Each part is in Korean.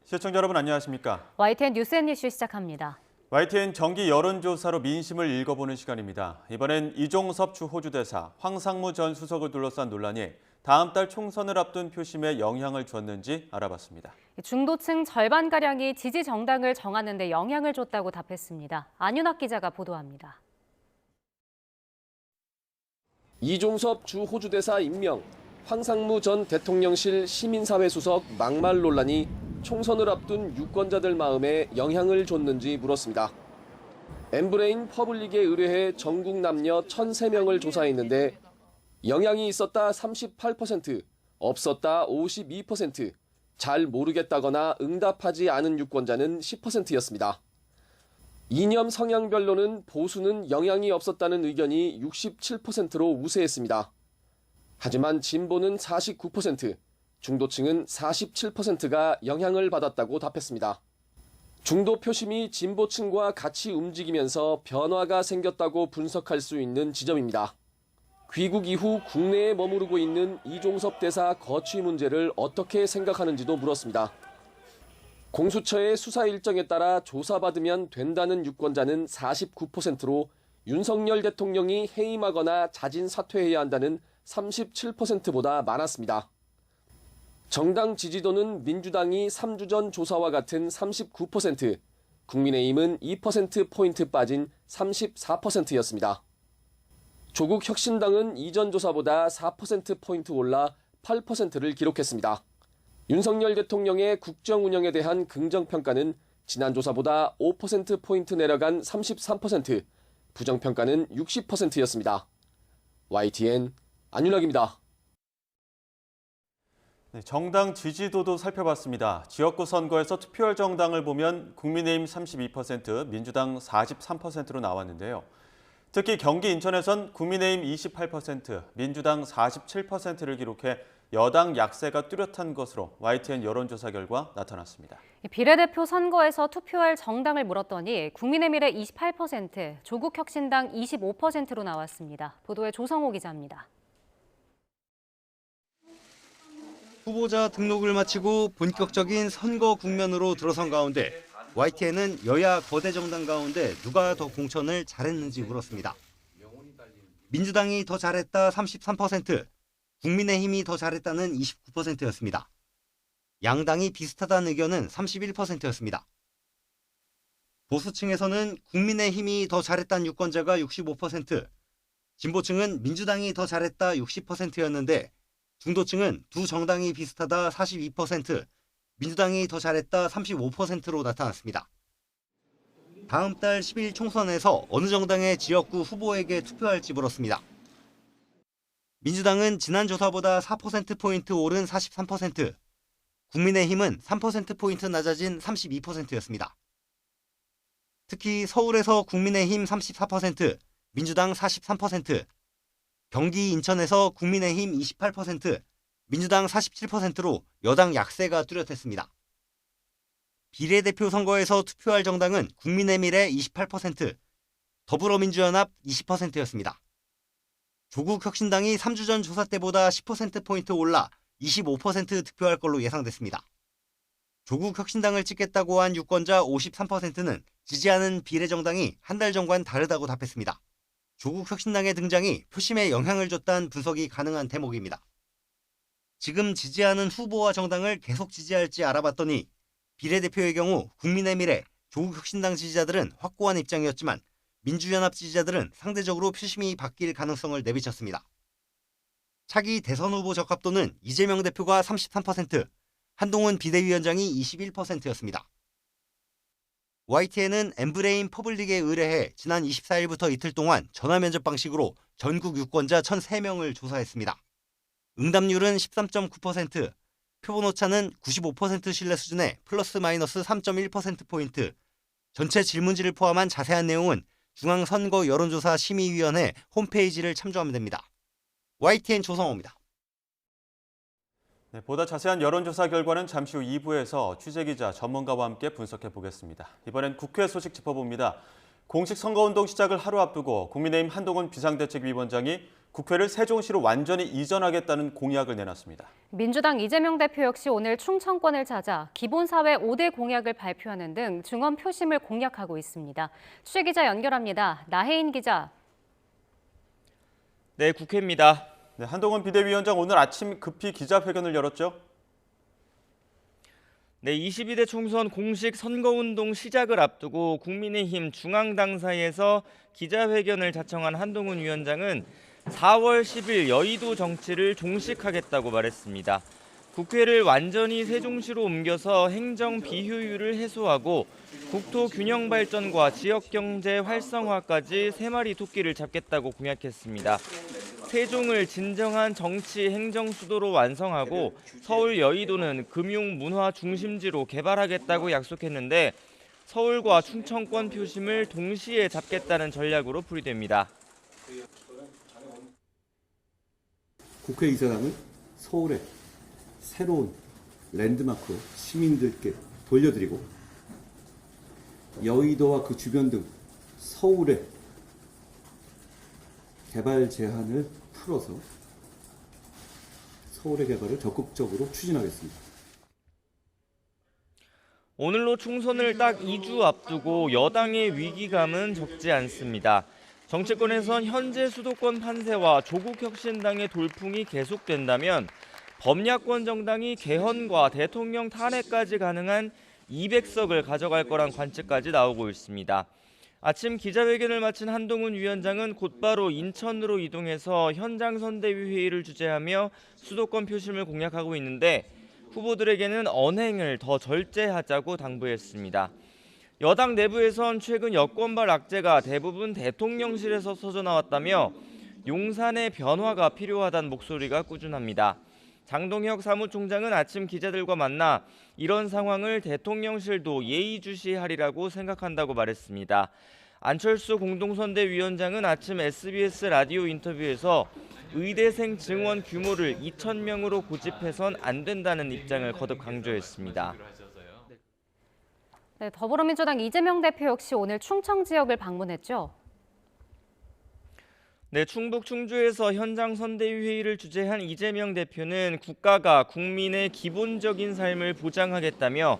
시청자 여러분 안녕하십니까? YTN 뉴스앤이슈 시작합니다. YTN 정기 여론조사로 민심을 읽어보는 시간입니다. 이번엔 이종섭 주 호주 대사, 황상무 전 수석을 둘러싼 논란이 다음 달 총선을 앞둔 표심에 영향을 줬는지 알아봤습니다. 중도층 절반가량이 지지 정당을 정하는 데 영향을 줬다고 답했습니다. 안윤학 기자가 보도합니다. 이종섭 주 호주 대사 임명, 황상무 전 대통령실 시민사회 수석 막말 논란이 총선을 앞둔 유권자들 마음에 영향을 줬는지 물었습니다. 엠브레인 퍼블릭에 의뢰해 전국 남녀 1,003명을 조사했는데 영향이 있었다 38%, 없었다 52%, 잘 모르겠다거나 응답하지 않은 유권자는 10%였습니다. 이념 성향별로는 보수는 영향이 없었다는 의견이 67%로 우세했습니다. 하지만 진보는 49%, 중도층은 47%가 영향을 받았다고 답했습니다. 중도 표심이 진보층과 같이 움직이면서 변화가 생겼다고 분석할 수 있는 지점입니다. 귀국 이후 국내에 머무르고 있는 이종섭 대사 거취 문제를 어떻게 생각하는지도 물었습니다. 공수처의 수사 일정에 따라 조사받으면 된다는 유권자는 49%로 윤석열 대통령이 해임하거나 자진 사퇴해야 한다는 37%보다 많았습니다. 정당 지지도는 민주당이 3주 전 조사와 같은 39%, 국민의힘은 2%포인트 빠진 34%였습니다. 조국 혁신당은 이전 조사보다 4%포인트 올라 8%를 기록했습니다. 윤석열 대통령의 국정 운영에 대한 긍정평가는 지난 조사보다 5%포인트 내려간 33%, 부정평가는 60%였습니다. YTN 안윤학입니다. 정당 지지도도 살펴봤습니다. 지역구 선거에서 투표할 정당을 보면 국민의힘 32%, 민주당 43%로 나왔는데요. 특히 경기 인천에선 국민의힘 28%, 민주당 47%를 기록해 여당 약세가 뚜렷한 것으로 YTN 여론조사 결과 나타났습니다. 비례대표 선거에서 투표할 정당을 물었더니 국민의힘의 28%, 조국혁신당 25%로 나왔습니다. 보도에 조성호 기자입니다. 후보자 등록을 마치고 본격적인 선거 국면으로 들어선 가운데 YTN은 여야 거대 정당 가운데 누가 더 공천을 잘했는지 물었습니다. 민주당이 더 잘했다 33%, 국민의힘이 더 잘했다는 29%였습니다. 양당이 비슷하다는 의견은 31%였습니다. 보수층에서는 국민의힘이 더 잘했다는 유권자가 65%, 진보층은 민주당이 더 잘했다 60%였는데 중도층은 두 정당이 비슷하다 42%, 민주당이 더 잘했다 35%로 나타났습니다. 다음 달 10일 총선에서 어느 정당의 지역구 후보에게 투표할지 물었습니다. 민주당은 지난 조사보다 4%포인트 오른 43%, 국민의힘은 3%포인트 낮아진 32%였습니다. 특히 서울에서 국민의힘 34%, 민주당 43%, 경기 인천에서 국민의힘 28%, 민주당 47%로 여당 약세가 뚜렷했습니다. 비례대표 선거에서 투표할 정당은 국민의힘의 28%, 더불어민주연합 20%였습니다. 조국혁신당이 3주 전 조사 때보다 10%포인트 올라 25% 득표할 걸로 예상됐습니다. 조국혁신당을 찍겠다고 한 유권자 53%는 지지하는 비례정당이 한 달 전과는 다르다고 답했습니다. 조국혁신당의 등장이 표심에 영향을 줬다는 분석이 가능한 대목입니다. 지금 지지하는 후보와 정당을 계속 지지할지 알아봤더니 비례대표의 경우 국민의힘의 조국혁신당 지지자들은 확고한 입장이었지만 민주연합 지지자들은 상대적으로 표심이 바뀔 가능성을 내비쳤습니다. 차기 대선 후보 적합도는 이재명 대표가 33%, 한동훈 비대위원장이 21%였습니다. YTN은 엠브레인 퍼블릭에 의뢰해 지난 24일부터 이틀 동안 전화 면접 방식으로 전국 유권자 1,003명을 조사했습니다. 응답률은 13.9%, 표본 오차는 95% 신뢰 수준에 플러스 마이너스 3.1%포인트, 전체 질문지를 포함한 자세한 내용은 중앙선거 여론조사 심의위원회 홈페이지를 참조하면 됩니다. YTN 조성호입니다. 보다 자세한 여론조사 결과는 잠시 후 2부에서 취재기자, 전문가와 함께 분석해 보겠습니다. 이번엔 국회 소식 짚어봅니다. 공식 선거운동 시작을 하루 앞두고 국민의힘 한동훈 비상대책위원장이 국회를 세종시로 완전히 이전하겠다는 공약을 내놨습니다. 민주당 이재명 대표 역시 오늘 충청권을 찾아 기본사회 5대 공약을 발표하는 등 중언 표심을 공략하고 있습니다. 취재기자 연결합니다. 나혜인 기자. 네, 국회입니다. 네, 한동훈 비대위원장 오늘 아침 급히 기자회견을 열었죠? 네, 22대 총선 공식 선거운동 시작을 앞두고 국민의힘 중앙당사에서 기자회견을 자청한 한동훈 위원장은 4월 10일 여의도 정치를 종식하겠다고 말했습니다. 국회를 완전히 세종시로 옮겨서 행정 비효율을 해소하고 국토 균형 발전과 지역 경제 활성화까지 3마리 토끼를 잡겠다고 공약했습니다. 세종을 진정한 정치 행정 수도로 완성하고 서울 여의도는 금융 문화 중심지로 개발하겠다고 약속했는데 서울과 충청권 표심을 동시에 잡겠다는 전략으로 풀이됩니다. 국회의사당을 서울의 새로운 랜드마크로 시민들께 돌려드리고 여의도와 그 주변 등 서울의 개발 제한을 풀어서 서울의 개발을 적극적으로 추진하겠습니다. 오늘로 충선을 딱 2주 앞두고 여당의 위기감은 적지 않습니다. 정치권에선 현재 수도권 판세와 조국혁신당의 돌풍이 계속된다면 범야권 정당이 개헌과 대통령 탄핵까지 가능한 200석을 가져갈 거란 관측까지 나오고 있습니다. 아침 기자회견을 마친 한동훈 위원장은 곧바로 인천으로 이동해서 현장 선대위 회의를 주재하며 수도권 표심을 공략하고 있는데 후보들에게는 언행을 더 절제하자고 당부했습니다. 여당 내부에선 최근 여권발 악재가 대부분 대통령실에서 터져나왔다며 용산의 변화가 필요하다는 목소리가 꾸준합니다. 장동혁 사무총장은 아침 기자들과 만나 이런 상황을 대통령실도 예의주시하리라고 생각한다고 말했습니다. 안철수 공동선대위원장은 아침 SBS 라디오 인터뷰에서 의대생 증원 규모를 2,000명으로 고집해선 안 된다는 입장을 거듭 강조했습니다. 네, 더불어민주당 이재명 대표 역시 오늘 충청 지역을 방문했죠. 네, 충북 충주에서 현장 선대위 회의를 주재한 이재명 대표는 국가가 국민의 기본적인 삶을 보장하겠다며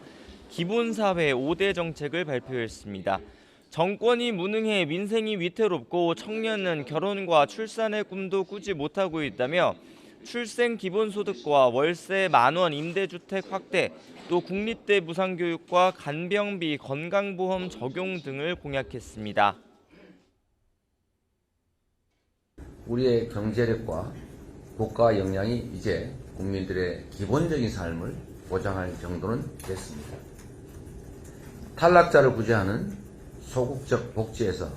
기본사회 5대 정책을 발표했습니다. 정권이 무능해 민생이 위태롭고 청년은 결혼과 출산의 꿈도 꾸지 못하고 있다며 출생 기본소득과 월세 10,000원 임대주택 확대, 또 국립대 무상교육과 간병비 건강보험 적용 등을 공약했습니다. 우리의 경제력과 국가 역량이 이제 국민들의 기본적인 삶을 보장할 정도는 됐습니다. 탈락자를 구제하는 소극적 복지에서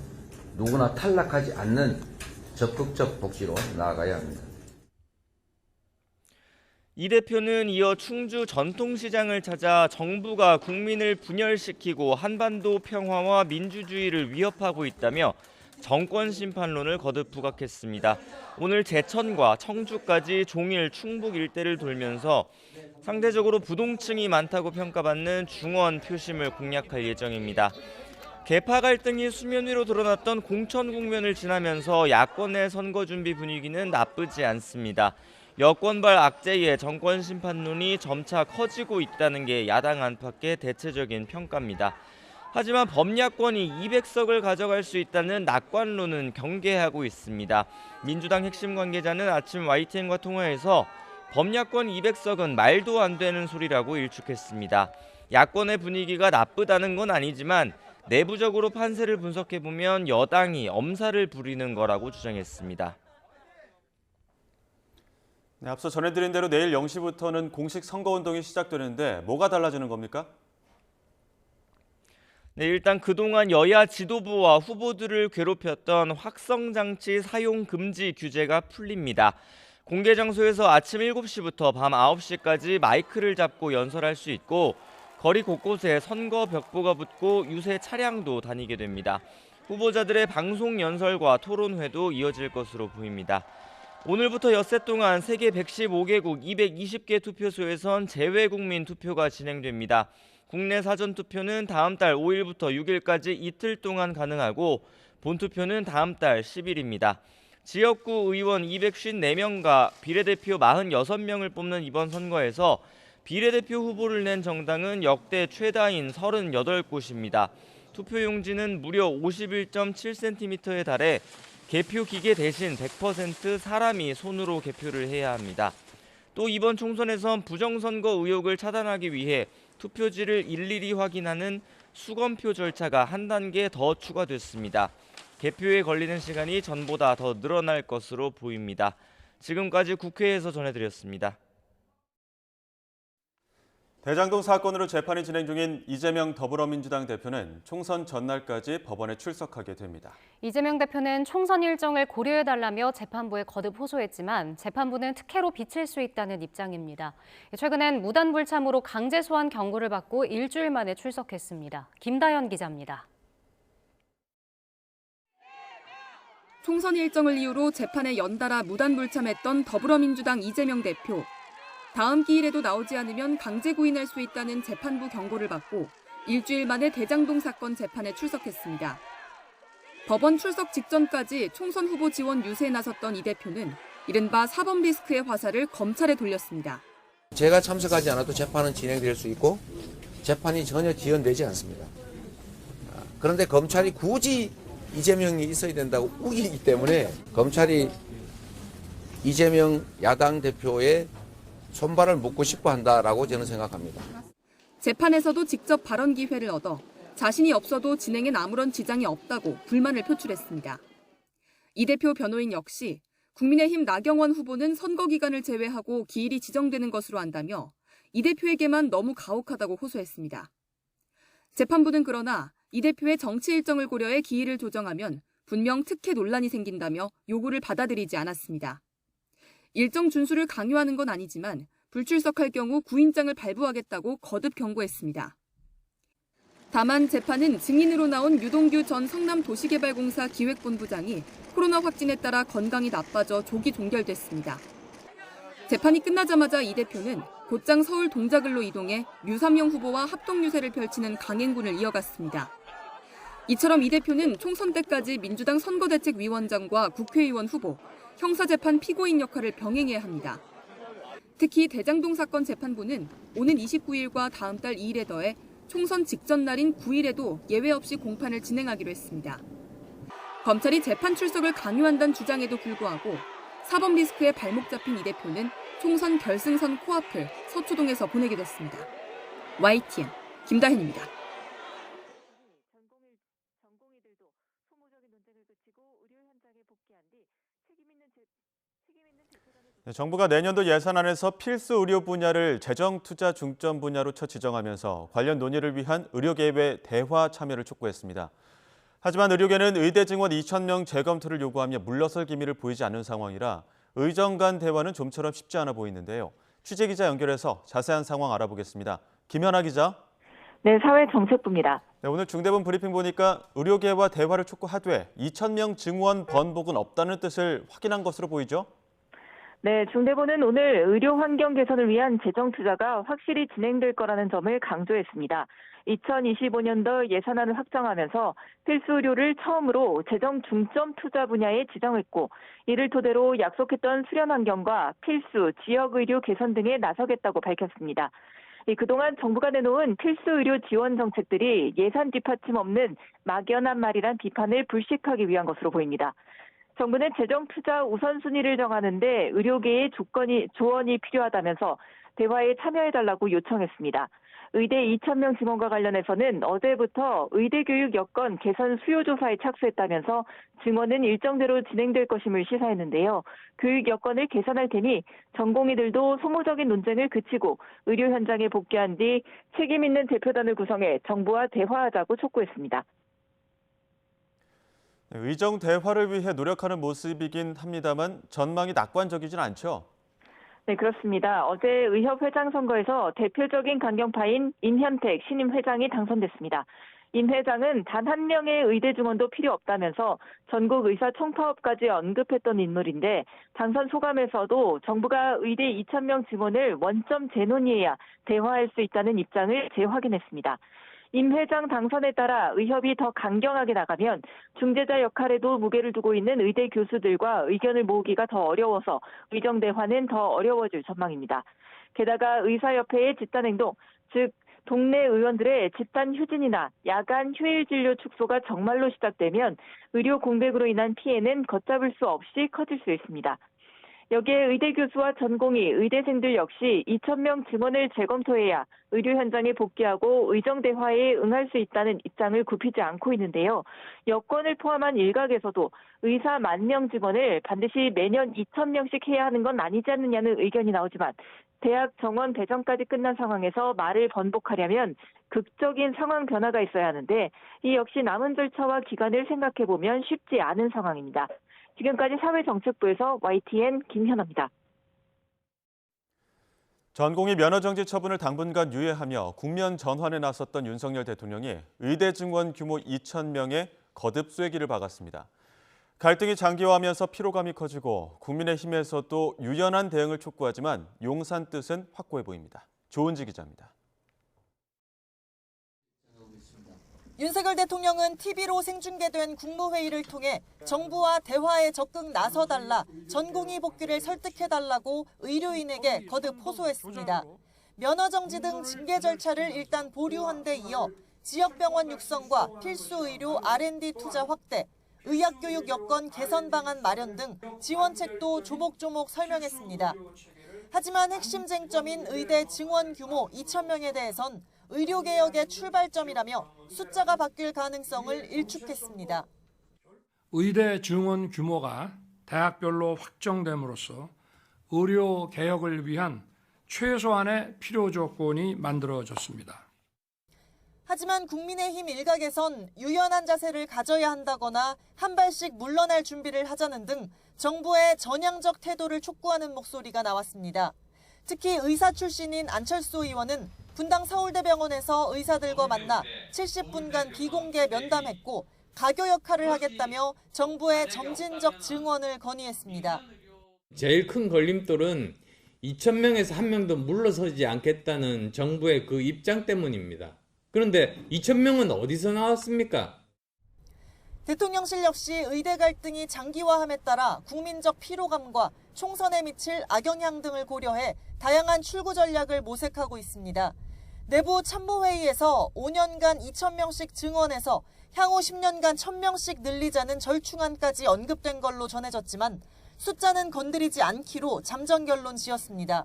누구나 탈락하지 않는 적극적 복지로 나아가야 합니다. 이 대표는 이어 충주 전통시장을 찾아 정부가 국민을 분열시키고 한반도 평화와 민주주의를 위협하고 있다며 정권 심판론을 거듭 부각했습니다. 오늘 제천과 청주까지 종일 충북 일대를 돌면서 상대적으로 부동층이 많다고 평가받는 중원 표심을 공략할 예정입니다. 계파 갈등이 수면 위로 드러났던 공천 국면을 지나면서 야권의 선거 준비 분위기는 나쁘지 않습니다. 여권발 악재의 정권 심판론이 점차 커지고 있다는 게 야당 안팎의 대체적인 평가입니다. 하지만 범야권이 200석을 가져갈 수 있다는 낙관론은 경계하고 있습니다. 민주당 핵심 관계자는 아침 YTN과 통화에서 범야권 200석은 말도 안 되는 소리라고 일축했습니다. 야권의 분위기가 나쁘다는 건 아니지만 내부적으로 판세를 분석해보면 여당이 엄살을 부리는 거라고 주장했습니다. 네, 앞서 전해드린 대로 내일 0시부터는 공식 선거운동이 시작되는데 뭐가 달라지는 겁니까? 네, 일단 그동안 여야 지도부와 후보들을 괴롭혔던 확성장치 사용 금지 규제가 풀립니다. 공개 장소에서 아침 7시부터 밤 9시까지 마이크를 잡고 연설할 수 있고 거리 곳곳에 선거 벽보가 붙고 유세 차량도 다니게 됩니다. 후보자들의 방송 연설과 토론회도 이어질 것으로 보입니다. 오늘부터 엿새 동안 세계 115개국 220개 투표소에선 재외국민 투표가 진행됩니다. 국내 사전투표는 다음 달 5일부터 6일까지 이틀 동안 가능하고 본투표는 다음 달 10일입니다. 지역구 의원 254명과 비례대표 46명을 뽑는 이번 선거에서 비례대표 후보를 낸 정당은 역대 최다인 38곳입니다. 투표용지는 무려 51.7cm에 달해 개표 기계 대신 100% 사람이 손으로 개표를 해야 합니다. 또 이번 총선에선 부정선거 의혹을 차단하기 위해 투표지를 일일이 확인하는 수검표 절차가 한 단계 더 추가됐습니다. 개표에 걸리는 시간이 전보다 더 늘어날 것으로 보입니다. 지금까지 국회에서 전해드렸습니다. 대장동 사건으로 재판이 진행 중인 이재명 더불어민주당 대표는 총선 전날까지 법원에 출석하게 됩니다. 이재명 대표는 총선 일정을 고려해달라며 재판부에 거듭 호소했지만 재판부는 특혜로 비칠 수 있다는 입장입니다. 최근엔 무단불참으로 강제 소환 경고를 받고 일주일 만에 출석했습니다. 김다연 기자입니다. 총선 일정을 이유로 재판에 연달아 무단불참했던 더불어민주당 이재명 대표. 다음 기일에도 나오지 않으면 강제 구인할 수 있다는 재판부 경고를 받고 일주일 만에 대장동 사건 재판에 출석했습니다. 법원 출석 직전까지 총선 후보 지원 유세에 나섰던 이 대표는 이른바 사법 리스크의 화살을 검찰에 돌렸습니다. 제가 참석하지 않아도 재판은 진행될 수 있고 재판이 전혀 지연되지 않습니다. 그런데 검찰이 굳이 이재명이 있어야 된다고 우기기 때문에 검찰이 이재명 야당 대표의 손발을 묶고 싶어 한다라고 저는 생각합니다. 재판에서도 직접 발언 기회를 얻어 자신이 없어도 진행엔 아무런 지장이 없다고 불만을 표출했습니다. 이 대표 변호인 역시 국민의힘 나경원 후보는 선거 기간을 제외하고 기일이 지정되는 것으로 안다며 이 대표에게만 너무 가혹하다고 호소했습니다. 재판부는 그러나 이 대표의 정치 일정을 고려해 기일을 조정하면 분명 특혜 논란이 생긴다며 요구를 받아들이지 않았습니다. 일정 준수를 강요하는 건 아니지만 불출석할 경우 구인장을 발부하겠다고 거듭 경고했습니다. 다만 재판은 증인으로 나온 유동규 전 성남도시개발공사 기획본부장이 코로나 확진에 따라 건강이 나빠져 조기 종결됐습니다. 재판이 끝나자마자 이 대표는 곧장 서울 동작을로 이동해 류삼영 후보와 합동유세를 펼치는 강행군을 이어갔습니다. 이처럼 이 대표는 총선 때까지 민주당 선거대책위원장과 국회의원 후보, 형사재판 피고인 역할을 병행해야 합니다. 특히 대장동 사건 재판부는 오는 29일과 다음 달 2일에 더해 총선 직전 날인 9일에도 예외 없이 공판을 진행하기로 했습니다. 검찰이 재판 출석을 강요한다는 주장에도 불구하고 사법 리스크에 발목 잡힌 이 대표는 총선 결승선 코앞을 서초동에서 보내게 됐습니다. YTN 김다현입니다. 정부가 내년도 예산안에서 필수 의료 분야를 재정 투자 중점 분야로 첫 지정하면서 관련 논의를 위한 의료계의 대화 참여를 촉구했습니다. 하지만 의료계는 의대 증원 2,000명 재검토를 요구하며 물러설 기미를 보이지 않는 상황이라 의정 간 대화는 좀처럼 쉽지 않아 보이는데요. 취재기자 연결해서 자세한 상황 알아보겠습니다. 김현아 기자. 네, 사회정책부입니다. 네, 오늘 중대본 브리핑 보니까 의료계와 대화를 촉구하되 2,000명 증원 번복은 없다는 뜻을 확인한 것으로 보이죠? 네, 중대본은 오늘 의료 환경 개선을 위한 재정 투자가 확실히 진행될 거라는 점을 강조했습니다. 2025년도 예산안을 확정하면서 필수 의료를 처음으로 재정 중점 투자 분야에 지정했고 이를 토대로 약속했던 수련 환경과 필수 지역 의료 개선 등에 나서겠다고 밝혔습니다. 그동안 정부가 내놓은 필수 의료 지원 정책들이 예산 뒷받침 없는 막연한 말이란 비판을 불식하기 위한 것으로 보입니다. 정부는 재정 투자 우선순위를 정하는데 의료계의 조언이 필요하다면서 대화에 참여해달라고 요청했습니다. 의대 2,000명 증원과 관련해서는 어제부터 의대 교육 여건 개선 수요 조사에 착수했다면서 증원은 일정대로 진행될 것임을 시사했는데요. 교육 여건을 개선할 테니 전공의들도 소모적인 논쟁을 그치고 의료 현장에 복귀한 뒤 책임 있는 대표단을 구성해 정부와 대화하자고 촉구했습니다. 의정 대화를 위해 노력하는 모습이긴 합니다만 전망이 낙관적이진 않죠? 네, 그렇습니다. 어제 의협회장 선거에서 대표적인 강경파인 임현택 신임 회장이 당선됐습니다. 임 회장은 단 한 명의 의대 증원도 필요 없다면서 전국 의사 총파업까지 언급했던 인물인데 당선 소감에서도 정부가 의대 2,000명 증원을 원점 재논의해야 대화할 수 있다는 입장을 재확인했습니다. 임 회장 당선에 따라 의협이 더 강경하게 나가면 중재자 역할에도 무게를 두고 있는 의대 교수들과 의견을 모으기가 더 어려워서 의정 대화는 더 어려워질 전망입니다. 게다가 의사협회의 집단 행동, 즉 동네 의원들의 집단 휴진이나 야간 휴일 진료 축소가 정말로 시작되면 의료 공백으로 인한 피해는 걷잡을 수 없이 커질 수 있습니다. 여기에 의대 교수와 전공의, 의대생들 역시 2,000명 증원을 재검토해야 의료 현장에 복귀하고 의정 대화에 응할 수 있다는 입장을 굽히지 않고 있는데요. 여권을 포함한 일각에서도 의사 10,000명 증원을 반드시 매년 2,000명씩 해야 하는 건 아니지 않느냐는 의견이 나오지만 대학 정원 배정까지 끝난 상황에서 말을 번복하려면 극적인 상황 변화가 있어야 하는데 이 역시 남은 절차와 기간을 생각해보면 쉽지 않은 상황입니다. 지금까지 사회정책부에서 YTN 김현아입니다. 전공의 면허정지 처분을 당분간 유예하며 국면 전환에 나섰던 윤석열 대통령이 의대 증원 규모 2,000명의 거듭 쐐기를 박았습니다. 갈등이 장기화하면서 피로감이 커지고 국민의힘에서도 유연한 대응을 촉구하지만 용산 뜻은 확고해 보입니다. 조은지 기자입니다. 윤석열 대통령은 TV로 생중계된 국무회의를 통해 정부와 대화에 적극 나서달라, 전공의 복귀를 설득해달라고 의료인에게 거듭 호소했습니다. 면허정지 등 징계 절차를 일단 보류한 데 이어 지역병원 육성과 필수의료 R&D 투자 확대, 의학교육 여건 개선 방안 마련 등 지원책도 조목조목 설명했습니다. 하지만 핵심 쟁점인 의대 증원 규모 2,000명에 대해선 의료개혁의 출발점이라며 숫자가 바뀔 가능성을 일축했습니다. 의대 증원 규모가 대학별로 확정됨으로써 의료개혁을 위한 최소한의 필요 조건이 만들어졌습니다. 하지만 국민의힘 일각에선 유연한 자세를 가져야 한다거나 한 발씩 물러날 준비를 하자는 등 정부의 전향적 태도를 촉구하는 목소리가 나왔습니다. 특히 의사 출신인 안철수 의원은 분당 서울대병원에서 의사들과 만나 70분간 비공개 면담했고 가교 역할을 하겠다며 정부의 점진적 증원을 건의했습니다. 제일 큰 걸림돌은 2,000명에서 1명도 물러서지 않겠다는 정부의 그 입장 때문입니다. 그런데 2,000명은 어디서 나왔습니까? 대통령실 역시 의대 갈등이 장기화함에 따라 국민적 피로감과 총선에 미칠 악영향 등을 고려해 다양한 출구 전략을 모색하고 있습니다. 내부 참모회의에서 5년간 2,000명씩 증원해서 향후 10년간 1,000명씩 늘리자는 절충안까지 언급된 걸로 전해졌지만 숫자는 건드리지 않기로 잠정 결론 지었습니다.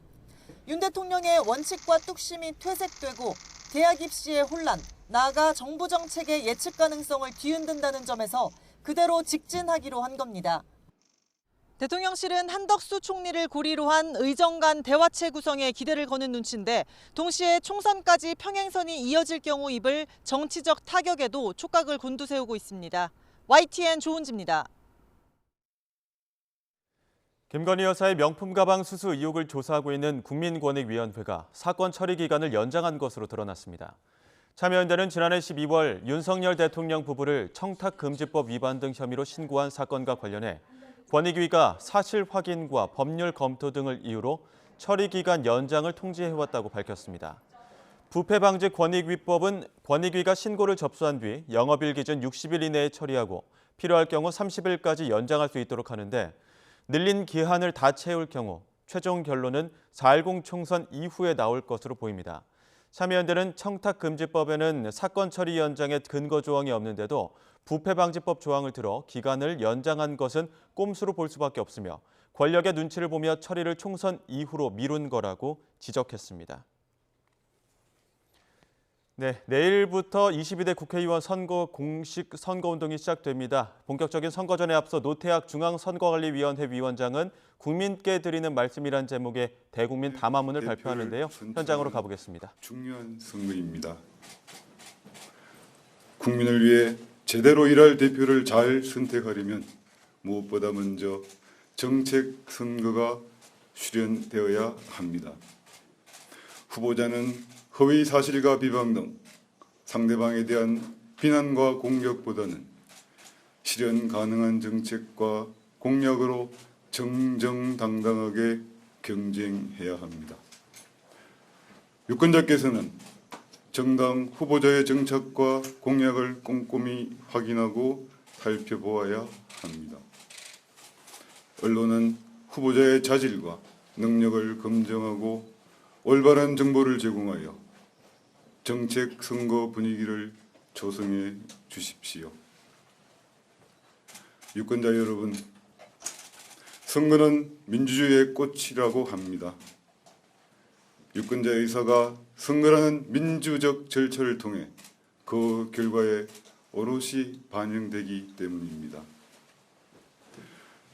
윤 대통령의 원칙과 뚝심이 퇴색되고 대학 입시의 혼란, 나아가 정부 정책의 예측 가능성을 뒤흔든다는 점에서 그대로 직진하기로 한 겁니다. 대통령실은 한덕수 총리를 고리로 한 의정 간 대화체 구성에 기대를 거는 눈치인데 동시에 총선까지 평행선이 이어질 경우 입을 정치적 타격에도 촉각을 곤두세우고 있습니다. YTN 조은지입니다. 김건희 여사의 명품 가방 수수 의혹을 조사하고 있는 국민권익위원회가 사건 처리 기간을 연장한 것으로 드러났습니다. 참여연대는 지난해 12월 윤석열 대통령 부부를 청탁금지법 위반 등 혐의로 신고한 사건과 관련해 권익위가 사실 확인과 법률 검토 등을 이유로 처리 기간 연장을 통지해왔다고 밝혔습니다. 부패방지 권익위법은 권익위가 신고를 접수한 뒤 영업일 기준 60일 이내에 처리하고 필요할 경우 30일까지 연장할 수 있도록 하는데 늘린 기한을 다 채울 경우 최종 결론은 4.10 총선 이후에 나올 것으로 보입니다. 참여연대는 청탁금지법에는 사건 처리 연장의 근거 조항이 없는데도 부패방지법 조항을 들어 기간을 연장한 것은 꼼수로 볼 수밖에 없으며 권력의 눈치를 보며 처리를 총선 이후로 미룬 거라고 지적했습니다. 네, 내일부터 22대 국회의원 선거 공식 선거운동이 시작됩니다. 본격적인 선거전에 앞서 노태학 중앙선거관리위원회 위원장은 국민께 드리는 말씀이란 제목의 대국민 담화문을 발표하는데요. 현장으로 가보겠습니다. 중요한 선거입니다. 국민을 위해 제대로 일할 대표를 잘 선택하려면 무엇보다 먼저 정책 선거가 수련되어야 합니다. 후보자는 허위 사실과 비방 등 상대방에 대한 비난과 공격보다는 실현 가능한 정책과 공약으로 정정당당하게 경쟁해야 합니다. 유권자께서는 정당 후보자의 정책과 공약을 꼼꼼히 확인하고 살펴보아야 합니다. 언론은 후보자의 자질과 능력을 검증하고 올바른 정보를 제공하여 정책 선거 분위기를 조성해 주십시오. 유권자 여러분, 선거는 민주주의의 꽃이라고 합니다. 유권자의 의사가 선거라는 민주적 절차를 통해 그 결과에 오롯이 반영되기 때문입니다.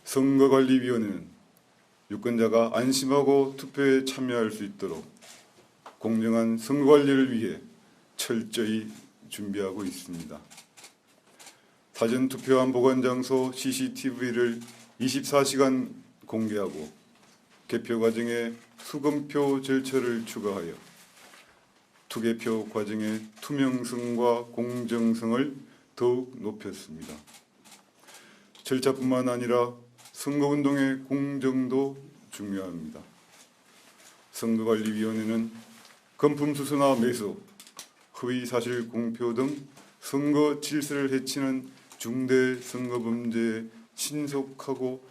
선거관리위원회는 유권자가 안심하고 투표에 참여할 수 있도록 공정한 선거관리를 위해 철저히 준비하고 있습니다. 사전투표함 보관장소 CCTV를 24시간 공개하고 개표 과정에 수검표 절차를 추가하여 투개표 과정의 투명성과 공정성을 더욱 높였습니다. 절차뿐만 아니라 선거운동의 공정도 중요합니다. 선거관리위원회는 금품수수나 매수, 허위사실 공표 등 선거 질서를 해치는 중대 선거범죄에 신속하고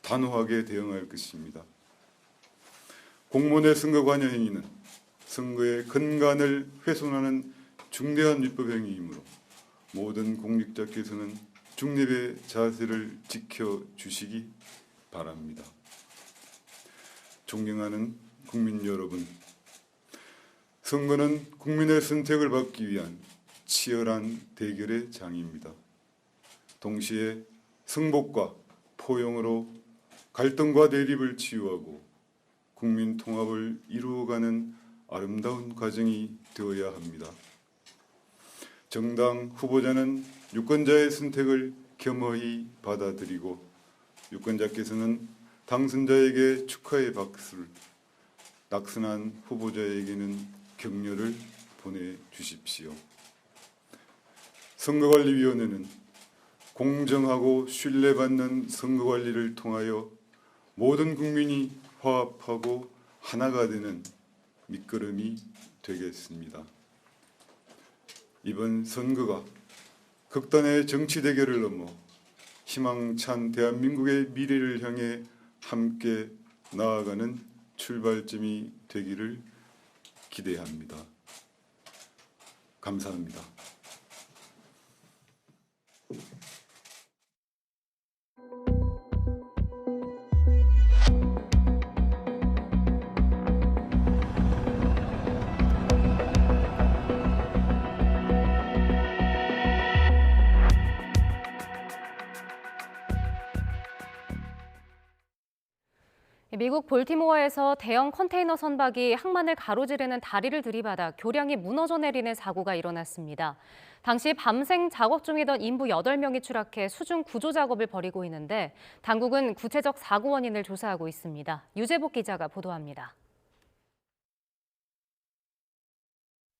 단호하게 대응할 것입니다. 공무원의 선거 관여 행위는 선거의 근간을 훼손하는 중대한 위법 행위이므로 모든 공직자께서는 중립의 자세를 지켜주시기 바랍니다. 존경하는 국민 여러분, 선거는 국민의 선택을 받기 위한 치열한 대결의 장입니다. 동시에 승복과 포용으로 갈등과 대립을 치유하고 국민 통합을 이루어가는 아름다운 과정이 되어야 합니다. 정당 후보자는 유권자의 선택을 겸허히 받아들이고 유권자께서는 당선자에게 축하의 박수를, 낙선한 후보자에게는 격려를 보내주십시오. 선거관리위원회는 공정하고 신뢰받는 선거관리를 통하여 모든 국민이 화합하고 하나가 되는 밑거름이 되겠습니다. 이번 선거가 극단의 정치 대결을 넘어 희망찬 대한민국의 미래를 향해 함께 나아가는 출발점이 되기를 기대합니다. 감사합니다. 미국 볼티모어에서 대형 컨테이너 선박이 항만을 가로지르는 다리를 들이받아 교량이 무너져 내리는 사고가 일어났습니다. 당시 밤생 작업 중이던 인부 8명이 추락해 수중 구조 작업을 벌이고 있는데 당국은 구체적 사고 원인을 조사하고 있습니다. 유재복 기자가 보도합니다.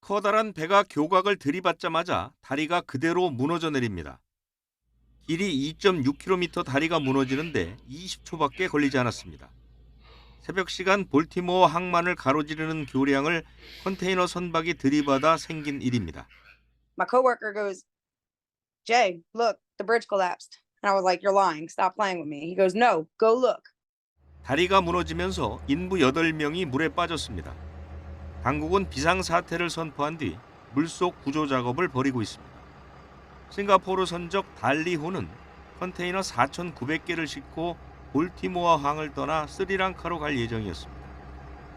커다란 배가 교각을 들이받자마자 다리가 그대로 무너져 내립니다. 길이 2.6km 다리가 무너지는데 20초밖에 걸리지 않았습니다. 새벽 시간 볼티모어 항만을 가로지르는 교량을 컨테이너 선박이 들이받아 생긴 일입니다. My coworker goes, Jay, look, the bridge collapsed. And I was like, you're lying. Stop playing with me. He goes, no, go look. 다리가 무너지면서 인부 8명이 물에 빠졌습니다. 당국은 비상사태를 선포한 뒤 물속 구조 작업을 벌이고 있습니다. 싱가포르 선적 달리호는 컨테이너 4,900개를 싣고 볼티모어 항을 떠나 스리랑카로 갈 예정이었습니다.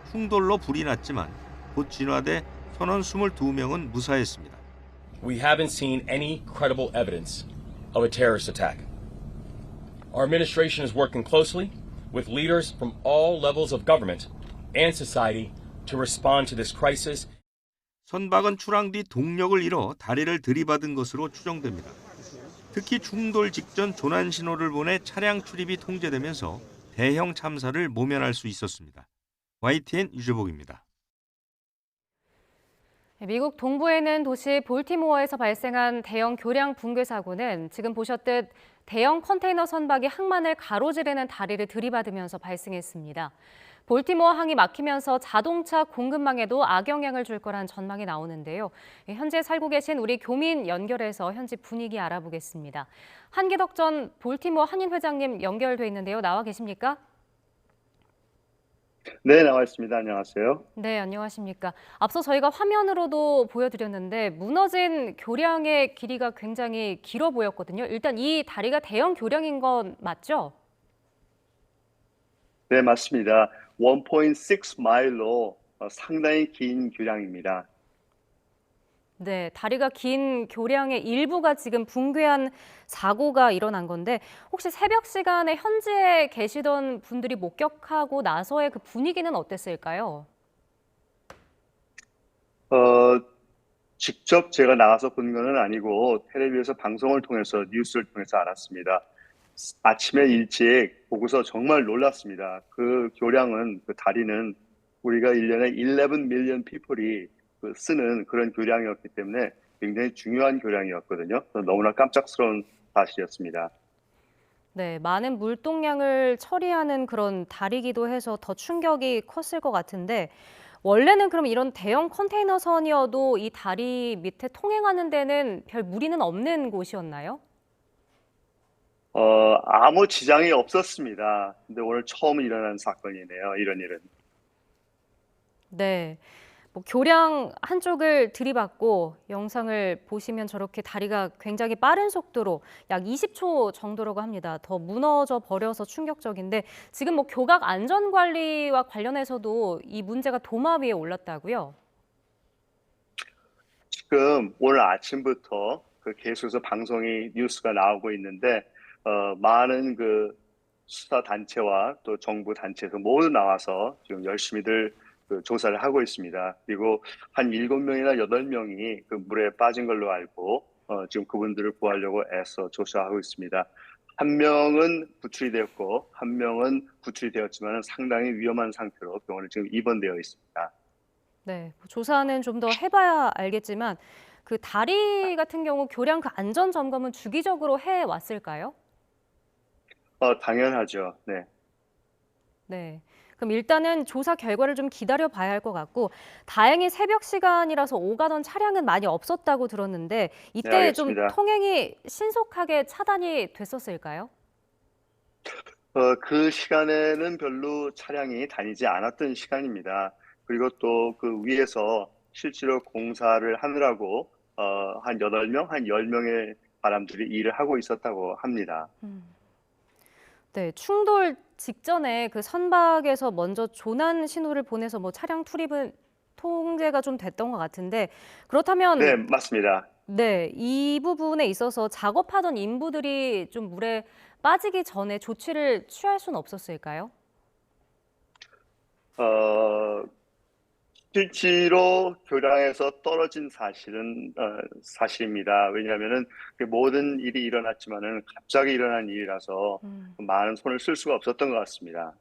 충돌로 불이 났지만 곧 진화돼 선원 22명은 무사했습니다. We haven't seen any credible evidence of a terrorist attack. Our administration is working closely with leaders from all levels of government and society to respond to this crisis. 선박은 출항 뒤 동력을 잃어 다리를 들이받은 것으로 추정됩니다. 특히 충돌 직전 조난 신호를 보내 차량 출입이 통제되면서 대형 참사를 모면할 수 있었습니다. YTN 유재복입니다. 미국 동부에 있는 도시 볼티모어에서 발생한 대형 교량 붕괴 사고는 지금 보셨듯 대형 컨테이너 선박이 항만을 가로지르는 다리를 들이받으면서 발생했습니다. 볼티모어 항이 막히면서 자동차 공급망에도 악영향을 줄 거란 전망이 나오는데요. 현재 살고 계신 우리 교민 연결해서 현지 분위기 알아보겠습니다. 한기덕 전 볼티모어 한인 회장님 연결돼 있는데요. 나와 계십니까? 네, 나와 있습니다. 안녕하세요. 네, 안녕하십니까. 앞서 저희가 화면으로도 보여드렸는데 무너진 교량의 길이가 굉장히 길어 보였거든요. 일단 이 다리가 대형 교량인 건 맞죠? 네, 맞습니다. 1.6 마일로 상당히 긴 교량입니다. 네, 다리가 긴 교량의 일부가 지금 붕괴한 사고가 일어난 건데 혹시 새벽 시간에 현지에 계시던 분들이 목격하고 나서의 그 분위기는 어땠을까요? 직접 제가 나가서 본 건 아니고 텔레비에서 방송을 통해서 뉴스를 통해서 알았습니다. 아침에 일찍 보고서 정말 놀랐습니다. 그 교량은, 그 다리는 우리가 1년에 11 밀리언 피플이 쓰는 그런 교량이었기 때문에 굉장히 중요한 교량이었거든요. 너무나 깜짝스러운 사실이었습니다. 네, 많은 물동량을 처리하는 그런 다리기도 해서 더 충격이 컸을 것 같은데 원래는 그럼 이런 대형 컨테이너선이어도 이 다리 밑에 통행하는 데는 별 무리는 없는 곳이었나요? 아무 지장이 없었습니다. 근데 오늘 처음 일어난 사건이네요. 이런 일은. 네. 뭐 교량 한쪽을 들이받고 영상을 보시면 저렇게 다리가 굉장히 빠른 속도로 약 20초 정도라고 합니다. 더 무너져 버려서 충격적인데 지금 뭐 교각 안전 관리와 관련해서도 이 문제가 도마 위에 올랐다고요? 지금 오늘 아침부터 계속해서 방송이 뉴스가 나오고 있는데 많은 수사 단체와 또 정부 단체에서 모두 나와서 지금 열심히들 조사를 하고 있습니다. 그리고 한 7명이나 8명이 물에 빠진 걸로 알고 지금 그분들을 구하려고 애써 조사하고 있습니다. 한 명은 구출이 되었고 한 명은 구출이 되었지만 상당히 위험한 상태로 병원에 지금 입원되어 있습니다. 네, 조사는 좀 더 해봐야 알겠지만 그 다리 같은 경우 교량 그 안전 점검은 주기적으로 해 왔을까요? 당연하죠. 네. 네. 그럼 일단은 조사 결과를 좀 기다려 봐야 할 것 같고 다행히 새벽 시간이라서 오가던 차량은 많이 없었다고 들었는데 이때 네, 좀 알겠습니다. 통행이 신속하게 차단이 됐었을까요? 그 시간에는 별로 차량이 다니지 않았던 시간입니다. 그리고 또 그 위에서 실제로 공사를 하느라고 한 8명, 한 10명의 사람들이 일을 하고 있었다고 합니다. 네, 충돌 직전에 그 선박에서 먼저 조난 신호를 보내서 뭐 차량 출입은 통제가 좀 됐던 것 같은데 그렇다면 네, 맞습니다. 네, 이 부분에 있어서 작업하던 인부들이 좀 물에 빠지기 전에 조치를 취할 수는 없었을까요? 실제로 교량에서 떨어진 사실은 사실입니다. 왜냐하면은 모든 일이 일어났지만은 갑자기 일어난 일이라서 많은 손을 쓸 수가 없었던 것 같습니다.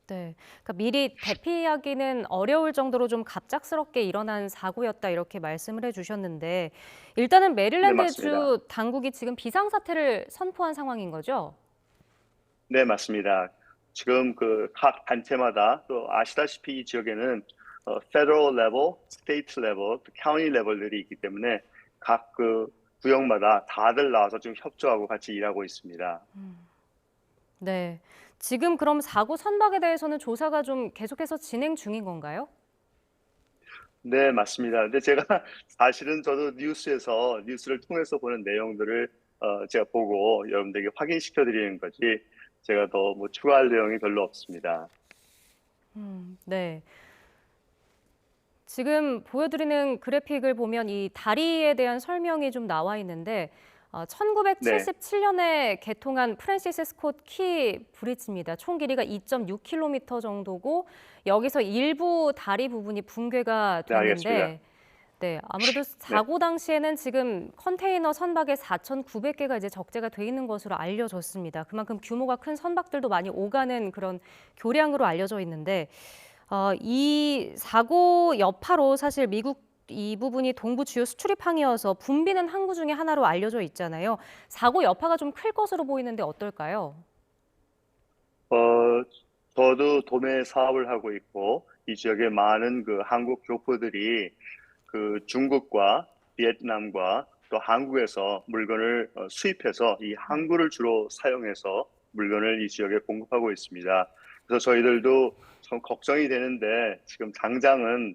네, 그러니까 미리 대피하기는 어려울 정도로 좀 갑작스럽게 일어난 사고였다 이렇게 말씀을 해주셨는데 일단은 네, 메릴랜드주 맞습니다. 당국이 지금 비상사태를 선포한 상황인 거죠? 네, 맞습니다. 지금 각 단체마다 또 아시다시피 이 지역에는 federal level, state level, county level들이 있기 때문에 각 구역마다 다들 나와서 지금 협조하고 같이 일하고 있습니다. 네, 지금 그럼 사고 선박에 대해서는 조사가 좀 계속해서 진행 중인 건가요? 네, 맞습니다. 근데 제가 사실은 저도 뉴스를 통해서 보는 내용들을 제가 보고 여러분들에게 확인시켜 드리는 거지 제가 더 뭐 추가할 내용이 별로 없습니다. 네. 지금 보여드리는 그래픽을 보면 이 다리에 대한 설명이 좀 나와 있는데 1977년에 개통한 프랜시스 스콧 키 브리지입니다. 총 길이가 2.6km 정도고 여기서 일부 다리 부분이 붕괴가 네, 알겠습니다. 됐는데 네, 아무래도 사고 당시에는 지금 컨테이너 선박에 4,900개가 이제 적재가 돼 있는 것으로 알려졌습니다. 그만큼 규모가 큰 선박들도 많이 오가는 그런 교량으로 알려져 있는데 이 사고 여파로 사실 미국 이 부분이 동부 주요 수출입항이어서 붐비는 항구 중에 하나로 알려져 있잖아요. 사고 여파가 좀 클 것으로 보이는데 어떨까요? 저도 도매 사업을 하고 있고 이 지역에 많은 그 한국 교포들이 그 중국과 베트남과 또 한국에서 물건을 수입해서 이 항구를 주로 사용해서 물건을 이 지역에 공급하고 있습니다. 그래서 저희들도 좀 걱정이 되는데 지금 당장은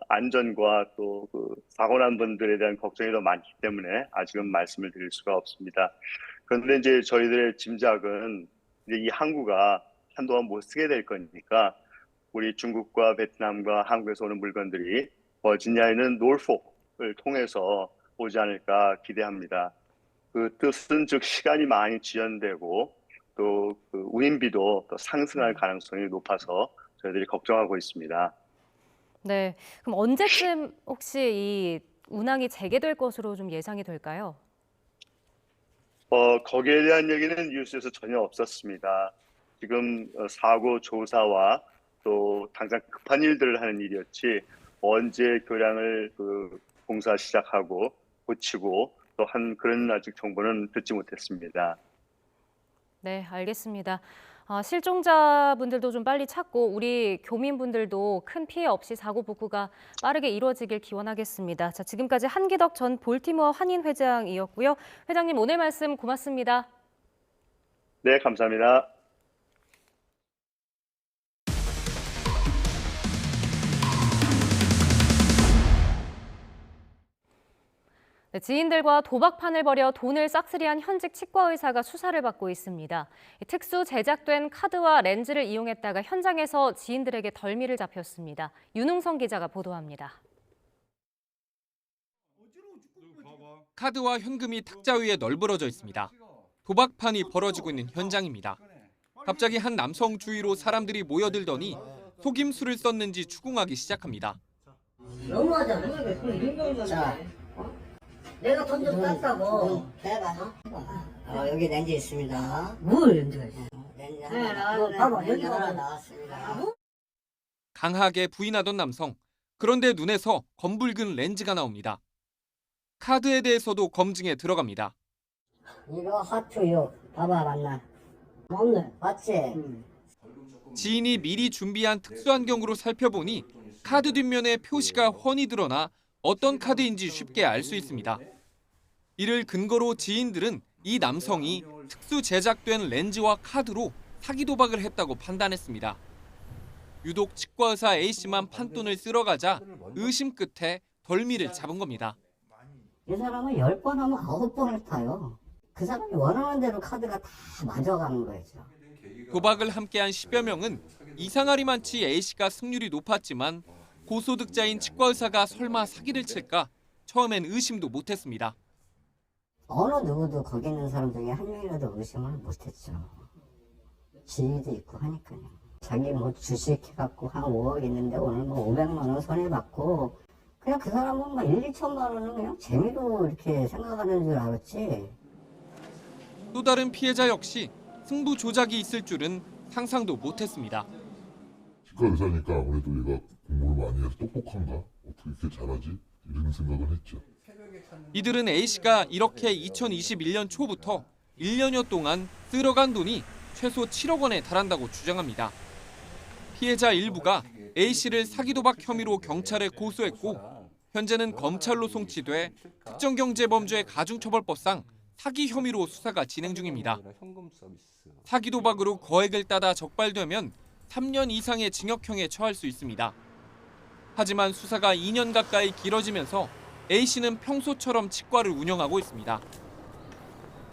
안전과 또 그 사고 난 분들에 대한 걱정이 더 많기 때문에 아직은 말씀을 드릴 수가 없습니다. 그런데 이제 저희들의 짐작은 이제 이 항구가 한동안 못 쓰게 될 거니까 우리 중국과 베트남과 한국에서 오는 물건들이 버지니아에 있는 노folk을 통해서 오지 않을까 기대합니다. 그 뜻은 즉 시간이 많이 지연되고 또 그 운임비도 또 상승할 가능성이 높아서 저희들이 걱정하고 있습니다. 네, 그럼 언제쯤 혹시 이 운항이 재개될 것으로 좀 예상이 될까요? 거기에 대한 얘기는 뉴스에서 전혀 없었습니다. 지금 사고 조사와 또 당장 급한 일들을 하는 일이었지 언제 교량을 공사 시작하고 고치고 또 한 그런 아직 정보는 듣지 못했습니다. 네, 알겠습니다. 실종자분들도 좀 빨리 찾고 우리 교민분들도 큰 피해 없이 사고 복구가 빠르게 이루어지길 기원하겠습니다. 자, 지금까지 한기덕 전 볼티모어 한인 회장이었고요. 회장님 오늘 말씀 고맙습니다. 네, 감사합니다. 네, 지인들과 도박판을 벌여 돈을 싹쓸이한 현직 치과 의사가 수사를 받고 있습니다. 특수 제작된 카드와 렌즈를 이용했다가 현장에서 지인들에게 덜미를 잡혔습니다. 윤웅성 기자가 보도합니다. 카드와 현금이 탁자 위에 널브러져 있습니다. 도박판이 벌어지고 있는 현장입니다. 갑자기 한 남성 주위로 사람들이 모여들더니 속임수를 썼는지 추궁하기 시작합니다. 너무하잖아. 자, 내가 돈 좀 땄다고. 해봐. 여기 렌즈 있습니다. 뭘 렌즈가 있어? 렌즈 하나. 봐봐, 렌즈 하나 나왔습니다. 강하게 부인하던 남성. 그런데 눈에서 검붉은 렌즈가 나옵니다. 카드에 대해서도 검증에 들어갑니다. 이거 하트요. 봐봐, 맞나? 맞네. 맞지? 지인이 미리 준비한 특수안경으로 살펴보니 카드 뒷면에 표시가 훤히 드러나 어떤 카드인지 쉽게 알 수 있습니다. 이를 근거로 지인들은 이 남성이 특수 제작된 렌즈와 카드로 사기 도박을 했다고 판단했습니다. 유독 치과의사 A씨만 판돈을 쓸어가자 의심 끝에 덜미를 잡은 겁니다. 이 사람은 10번 하면 9번을 타요. 그 사람이 원하는 대로 카드가 다 맞아가는 거죠. 도박을 함께한 10여 명은 이상하리만치 A씨가 승률이 높았지만 고소득자인 치과의사가 설마 사기를 칠까 처음엔 의심도 못했습니다. 어느 누구도 거기 있는 사람 중에 한 명이라도 의심을 못했죠. 지위도 있고 하니까요. 자기 뭐 주식 해갖고 한 5억 있는데 오늘 뭐 500만 원 손해받고 그냥 그 사람은 막 1, 2천만 원은 그냥 재미로 이렇게 생각하는 줄 알았지. 또 다른 피해자 역시 승부 조작이 있을 줄은 상상도 못했습니다. 치과 의사니까 아무래도 얘가 공부를 많이 해서 똑똑한가? 어떻게 이렇게 잘하지? 이런 생각은 했죠. 이들은 A씨가 이렇게 2021년 초부터 1년여 동안 쓸어간 돈이 최소 7억 원에 달한다고 주장합니다. 피해자 일부가 A씨를 사기 도박 혐의로 경찰에 고소했고 현재는 검찰로 송치돼 특정경제범죄 가중처벌법상 사기 혐의로 수사가 진행 중입니다. 사기 도박으로 거액을 따다 적발되면 3년 이상의 징역형에 처할 수 있습니다. 하지만 수사가 2년 가까이 길어지면서 A씨는 평소처럼 치과를 운영하고 있습니다.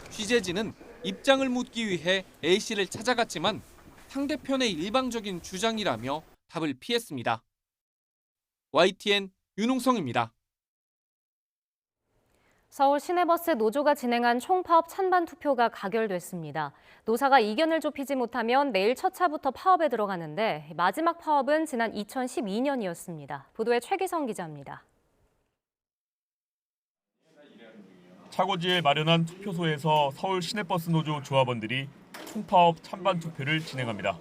취재진은 입장을 묻기 위해 A씨를 찾아갔지만 상대편의 일방적인 주장이라며 답을 피했습니다. YTN 윤웅성입니다. 서울 시내버스 노조가 진행한 총파업 찬반 투표가 가결됐습니다. 노사가 이견을 좁히지 못하면 내일 첫 차부터 파업에 들어가는데 마지막 파업은 지난 2012년이었습니다. 보도에 최기성 기자입니다. 차고지에 마련한 투표소에서 서울 시내버스 노조 조합원들이 총파업 찬반 투표를 진행합니다.